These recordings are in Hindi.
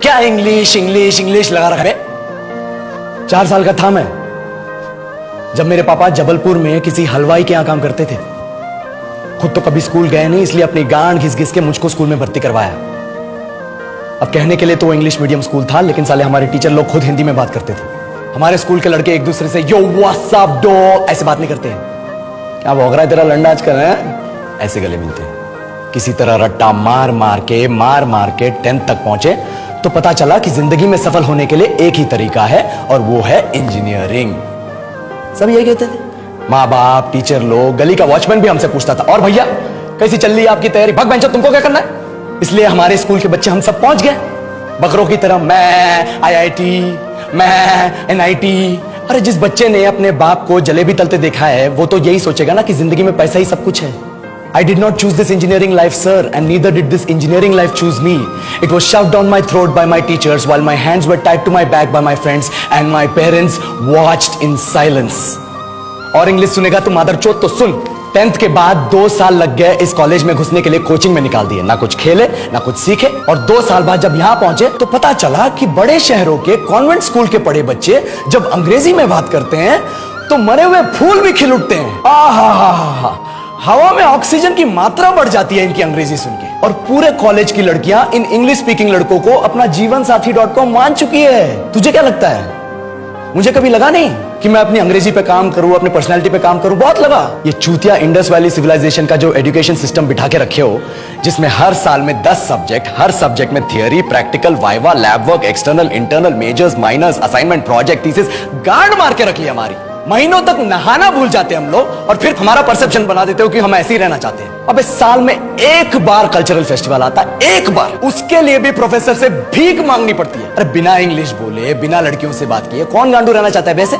क्या इंग्लिश इंग्लिश इंग्लिश लगा रखा है। 4 साल का था मैं जब मेरे पापा जबलपुर में किसी हलवाई के यहां काम करते थे। खुद तो कभी स्कूल गए नहीं, इसलिए अपनी गांड घिस घिस के मुझको स्कूल में भर्ती करवाया। अब कहने के लिए तो वो इंग्लिश मीडियम स्कूल था, लेकिन साले हमारे टीचर लोग खुद हिंदी में बात करते थे। हमारे स्कूल के लड़के एक दूसरे से यो व्हाट्स अप डो ऐसे बात नहीं करते हैं। क्या भौंक रहा है तेरा लंडा आजकल है, ऐसे गले मिलते हैं। किसी तरह रट्टा मार मार के 10th तक पहुंचे तो पता चला कि जिंदगी में सफल होने के लिए एक ही तरीका है और वो है इंजीनियरिंग। सब यही कहते थे, माँ बाप, टीचर लोग, गली का वॉचमैन भी हमसे पूछता था, और भैया कैसी चल रही है आपकी तैयारी, भग बेंचो तुमको क्या करना है। इसलिए हमारे स्कूल के बच्चे हम सब पहुंच गए बकरों की तरह, मैं IIT, मैं NIT। अरे जिस बच्चे ने अपने बाप को जलेबी तलते देखा है वो तो यही सोचेगा ना कि जिंदगी में पैसा ही सब कुछ है। I did not choose this engineering life, sir, and neither did this engineering life choose me. It was shoved down my throat by my teachers while my hands were tied to my back by my friends and my parents watched in silence. और इंग्लिश सुनेगा तो मादरचोद तो सुन। 10th के बाद 2 साल लग गए इस कॉलेज में घुसने के लिए, कोचिंग में निकाल दिए, ना कुछ खेले ना कुछ सीखे। और 2 साल बाद जब यहां पहुंचे तो पता चला कि बड़े शहरों के कॉन्वेंट स्कूल के पढ़े बच्चे जब अंग्रेजी में बात करते हैं तो मरे हुए फूल भी खिल उठते हैं। आहा, हवा में ऑक्सीजन की मात्रा बढ़ जाती है इनकी अंग्रेजी सुन के। और पूरे कॉलेज की लड़कियां इन इंग्लिश स्पीकिंग लड़कों को अपना जीवन साथी .com मान चुकी है। तुझे क्या लगता है? मुझे कभी लगा नहीं कि मैं अपनी अंग्रेजी पे काम करूं, अपने पर्सनालिटी पे काम करूं, बहुत लगा। ये चूतिया इंडस वैली सिविलाइजेशन का जो एजुकेशन सिस्टम बिठा के रखे हो, जिसमें हर साल में 10 सब्जेक्ट, हर सब्जेक्ट में theory, practical, viva, lab work, external, internal, majors, minors, assignment, project, thesis, गांड मार के रख लिया हमारी। महीनों तक नहाना भूल जाते हम लोग और फिर हमारा परसेप्शन बना देते हो कि हम ऐसे ही रहना चाहते हैं। अब इस साल में एक बार कल्चरल फेस्टिवल आता है, एक बार, उसके लिए भी प्रोफेसर से भीख मांगनी पड़ती है। अरे बिना इंग्लिश बोले, बिना लड़कियों से बात किए कौन गांडू रहना चाहता है वैसे?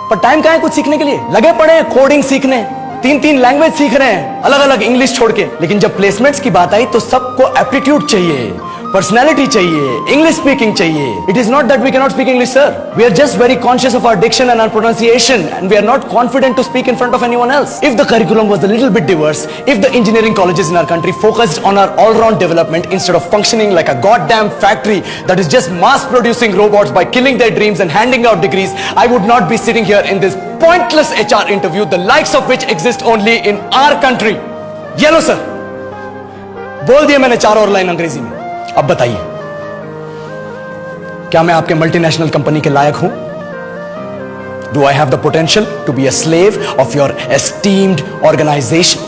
पर टाइम कहां है कुछ सीखने के लिए? लगे पड़े हैं कोडिंग सीखने, 3 लैंग्वेज सीख रहे हैं अलग अलग इंग्लिश छोड़ के। लेकिन जब प्लेसमेंट्स की बात आई तो सबको एप्टीट्यूड चाहिए, पर्सनैलिटी चाहिए, इंग्लिश स्पीकिंग चाहिए। It is not that we can not speak English, sir. We are just very conscious of our diction and our pronunciation and we are not confident to speak in front of anyone else. If the curriculum was a little bit diverse, if the engineering colleges in our country focused on our all round development instead of functioning like a goddamn factory that is just mass producing robots by killing their dreams and handing out degrees, I would not be sitting here in this pointless HR interview, the likes of which exist only in our country. ये लो सर, बोल दिया मैंने 4 और लाइन अंग्रेजी में। अब बताइए, क्या मैं आपके मल्टीनेशनल कंपनी के लायक हूं? Do I have the potential to be a slave of your esteemed organization?